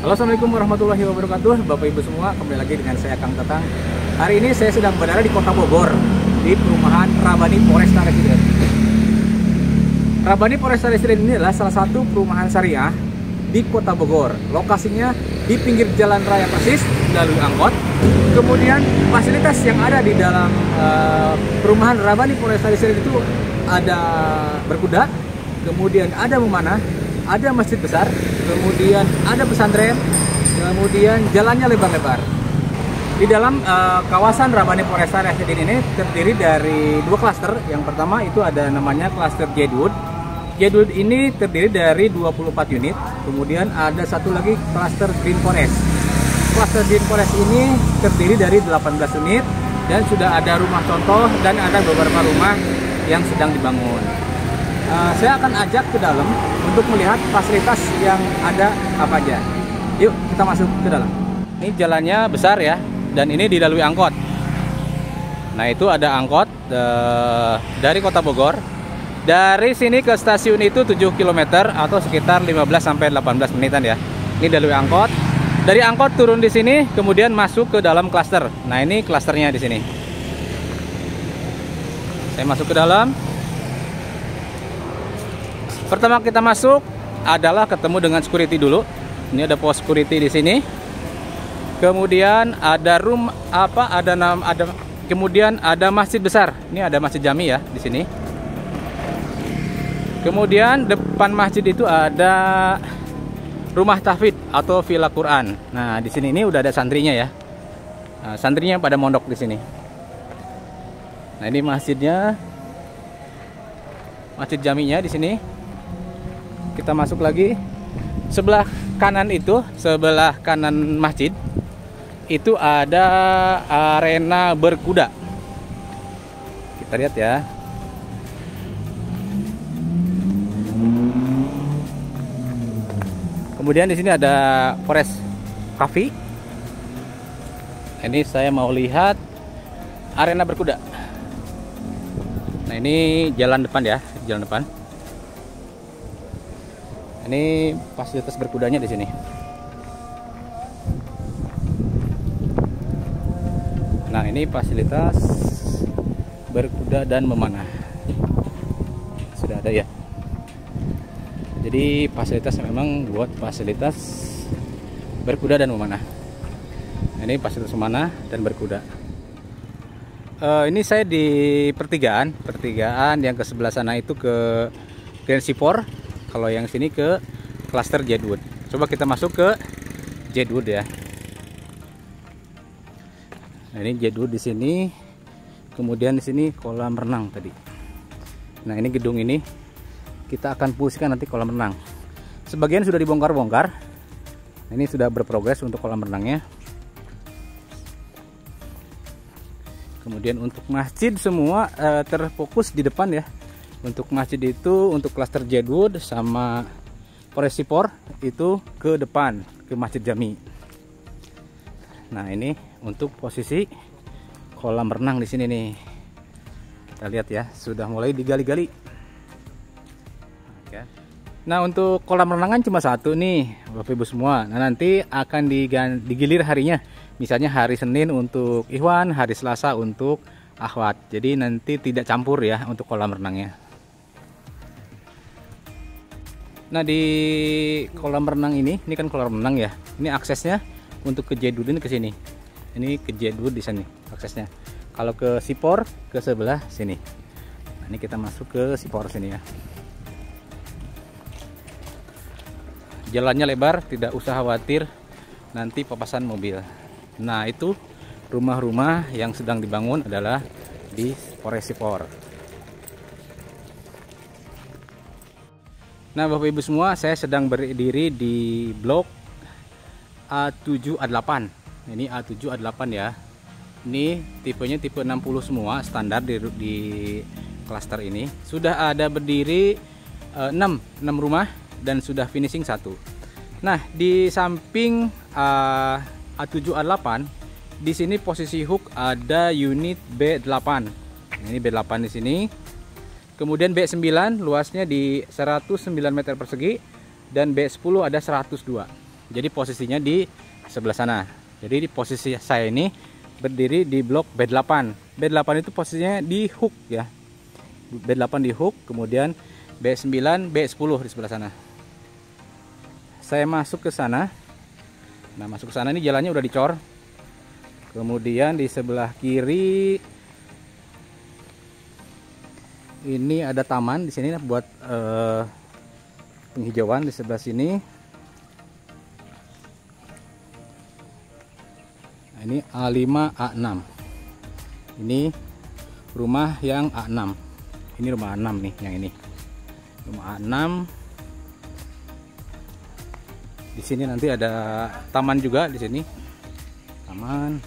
Halo, assalamualaikum warahmatullahi wabarakatuh, Bapak Ibu semua, kembali lagi dengan saya Kang Tatang. Hari ini saya sedang berada di Kota Bogor, di perumahan Rabani Foresta Residen. Rabani Foresta Residen ini adalah salah satu perumahan syariah di Kota Bogor. Lokasinya di pinggir jalan raya persis, melalui angkot. Kemudian fasilitas yang ada di dalam perumahan Rabani Foresta Residen itu ada berkuda, kemudian ada memanah, ada masjid besar, kemudian ada pesantren, kemudian jalannya lebar-lebar. Di dalam kawasan Rabani Foresta Residen ini terdiri dari dua klaster. Yang pertama itu ada namanya klaster Jedwood. Jedwood ini terdiri dari 24 unit. Kemudian ada satu lagi klaster Green Forest. Klaster Green Forest ini terdiri dari 18 unit dan sudah ada rumah contoh dan ada beberapa rumah yang sedang dibangun. Saya akan ajak ke dalam untuk melihat fasilitas yang ada apa aja. Yuk kita masuk ke dalam. Ini jalannya besar ya, dan ini dilalui angkot. Nah itu ada angkot dari Kota Bogor. Dari sini ke stasiun itu 7 km atau sekitar 15-18 menitan ya. Ini dilalui angkot. Dari angkot turun di sini, kemudian masuk ke dalam klaster. Nah ini klasternya di sini. Saya masuk ke dalam. Pertama kita masuk adalah ketemu dengan security dulu. Ini ada pos security di sini. Kemudian ada kemudian ada masjid besar. Ini ada masjid jami ya di sini. Kemudian depan masjid itu ada rumah tahfidz atau villa Quran. Nah, di sini ini udah ada santrinya ya. Nah, santrinya pada mondok di sini. Nah, ini masjidnya. Masjid jaminya di sini. Kita masuk lagi. Sebelah kanan itu, sebelah kanan masjid itu ada arena berkuda. Kita lihat ya. Kemudian di sini ada Forest Cafe. Ini saya mau lihat arena berkuda. Nah, ini jalan depan ya, jalan depan. Ini fasilitas berkudanya di sini. Nah, ini fasilitas berkuda dan memanah. Sudah ada ya. Jadi fasilitas memang buat fasilitas berkuda dan memanah. Ini fasilitas memanah dan berkuda. Ini saya di pertigaan yang ke sebelah sana itu ke Grand Seaport. Kalau yang sini ke klaster Jedwood. Coba kita masuk ke Jedwood ya. Nah, ini Jedwood di sini. Kemudian di sini kolam renang tadi. Nah, ini gedung ini kita akan fungsikan nanti kolam renang. Sebagian sudah dibongkar-bongkar. Nah, ini sudah berprogres untuk kolam renangnya. Kemudian untuk masjid semua terfokus di depan ya. Untuk masjid itu untuk klaster Jedwood sama Forest Seaport itu ke depan ke Masjid Jami. Nah, ini untuk posisi kolam renang di sini nih. Kita lihat ya, sudah mulai digali-gali. Oke. Nah, untuk kolam renang kan cuma satu nih, Bapak Ibu semua. Nah, nanti akan digilir harinya. Misalnya hari Senin untuk Ikhwan, hari Selasa untuk Akhwat. Jadi nanti tidak campur ya untuk kolam renangnya. Nah, di kolam renang ini kan kolam renang ya. Ini aksesnya untuk ke Jedwood ini ke sini. Ini ke Jedwood di sini aksesnya. Kalau ke Seaport ke sebelah sini. Nah, ini kita masuk ke Seaport sini ya. Jalannya lebar, tidak usah khawatir nanti papasan mobil. Nah, itu rumah-rumah yang sedang dibangun adalah di Forest Seaport. Nah, Bapak Ibu semua, saya sedang berdiri di blok A7A8. Ini A7A8 ya. Ini tipenya tipe 60 semua, standar di klaster ini. Sudah ada berdiri 6 rumah dan sudah finishing 1. Nah, di samping A7A8 di sini posisi hook ada unit B8. Ini B8 di sini. Kemudian B9 luasnya di 109 meter persegi dan B10 ada 102. Jadi posisinya di sebelah sana. Jadi di posisi saya ini berdiri di blok B8. B8 itu posisinya di hook ya. B8 di hook, kemudian B9, B10 di sebelah sana. Saya masuk ke sana. Nah, masuk ke sana ini jalannya udah dicor. Kemudian di sebelah kiri ini ada taman di sini buat penghijauan di sebelah sini. Nah, ini A5 A6. Ini rumah yang A6. Ini rumah A6 nih, yang ini. Rumah A6. Di sini nanti ada taman juga di sini. Taman.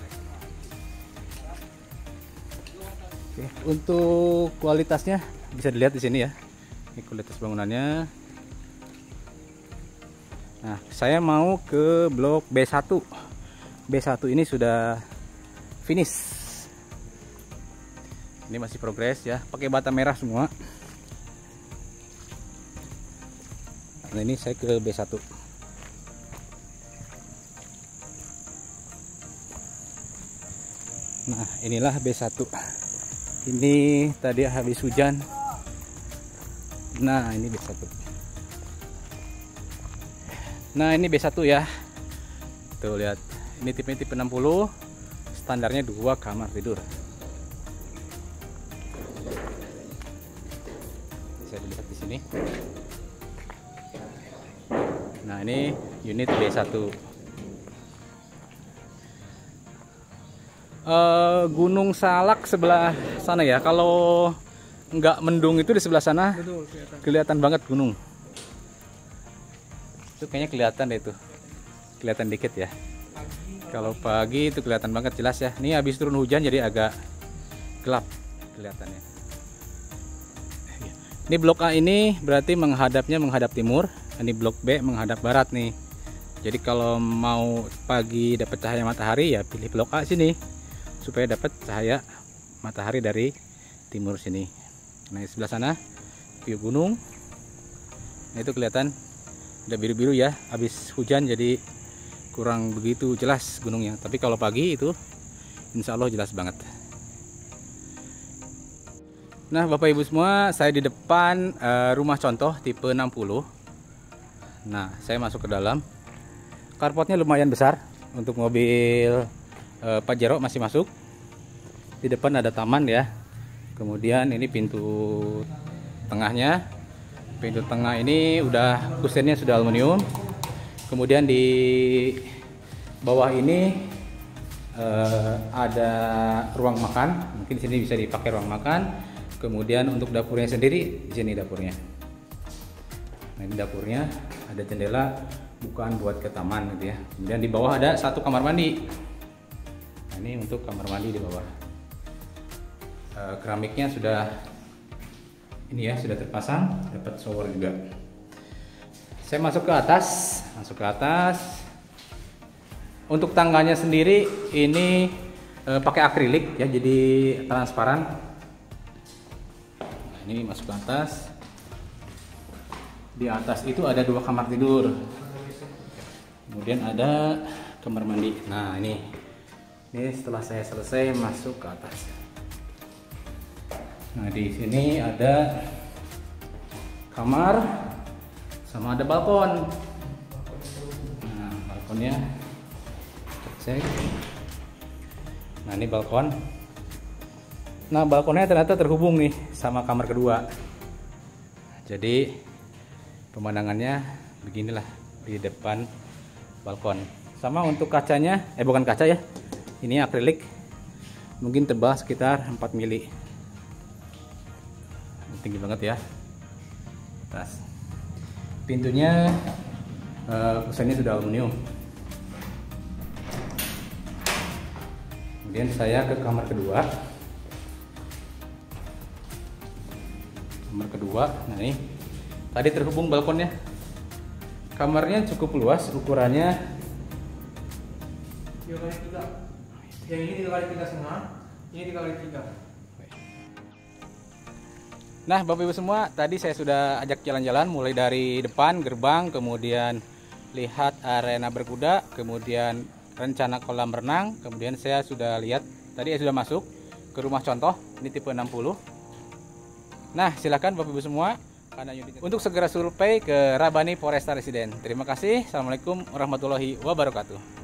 Oke, untuk kualitasnya bisa dilihat di sini ya. Ini kualitas bangunannya. Nah, saya mau ke blok B1. B1 ini sudah finish. Ini masih progres ya, pakai bata merah semua. Nah, ini saya ke B1. Nah, inilah B1. Ini tadi habis hujan. Nah, ini B1. Nah, ini B1 ya. Tuh lihat. Ini tipe 60. Standarnya 2 kamar tidur. Bisa dilihat di sini. Nah, ini unit B1. Gunung Salak sebelah sana ya. Kalau nggak mendung itu di sebelah sana. Betul, kelihatan banget gunung. Itu kayaknya kelihatan deh itu. Kelihatan dikit ya. Kalau pagi itu kelihatan banget jelas ya. Ini habis turun hujan jadi agak gelap kelihatannya. Ini blok A ini berarti menghadap timur. Ini blok B menghadap barat nih. Jadi kalau mau pagi dapat cahaya matahari ya pilih blok A sini supaya dapat cahaya matahari dari timur sini. Nah, di sebelah sana view gunung. Nah, itu kelihatan udah biru-biru ya. Habis hujan jadi kurang begitu jelas gunungnya. Tapi kalau pagi itu insya Allah jelas banget. Nah, Bapak Ibu semua, saya di depan rumah contoh tipe 60. Nah, saya masuk ke dalam. Carportnya lumayan besar untuk mobil Pajero masih masuk. Di depan ada taman ya. Kemudian ini pintu tengahnya. Pintu tengah ini udah kusennya sudah aluminium. Kemudian di bawah ini ada ruang makan. Mungkin di sini bisa dipakai ruang makan. Kemudian untuk dapurnya sendiri di sini dapurnya. Nah, ini dapurnya ada jendela bukan buat ke taman gitu ya. Kemudian di bawah ada satu kamar mandi. Nah, ini untuk kamar mandi di bawah. Keramiknya sudah ini ya, sudah terpasang, dapat shower juga. Saya masuk ke atas. Untuk tangganya sendiri ini pakai akrilik ya, jadi transparan. Nah, ini masuk ke atas. Di atas itu ada 2 kamar tidur. Kemudian ada kamar mandi. Nah, ini setelah saya selesai masuk ke atas. Nah, di sini ada kamar sama ada balkon. Nah, balkonnya cek. Nah, ini balkon. Nah, balkonnya ternyata terhubung nih sama kamar kedua. Jadi pemandangannya beginilah di depan balkon. Sama untuk kacanya, bukan kaca ya. Ini akrilik. Mungkin tebal sekitar 4 mili. Tinggi banget ya. Atas. Pintunya kusennya sudah aluminium. Kemudian saya ke kamar kedua. Nah, ini tadi terhubung balkonnya. Kamarnya cukup luas, ukurannya 3x3. Yang ini 3x3,5, ini 3x3. Nah, Bapak Ibu semua, tadi saya sudah ajak jalan-jalan mulai dari depan gerbang, kemudian lihat arena berkuda, kemudian rencana kolam renang, kemudian saya sudah lihat tadi sudah masuk ke rumah contoh, ini tipe 60. Nah, silakan Bapak Ibu semua untuk segera survei ke Rabani Foresta Residen. Terima kasih. Assalamualaikum warahmatullahi wabarakatuh.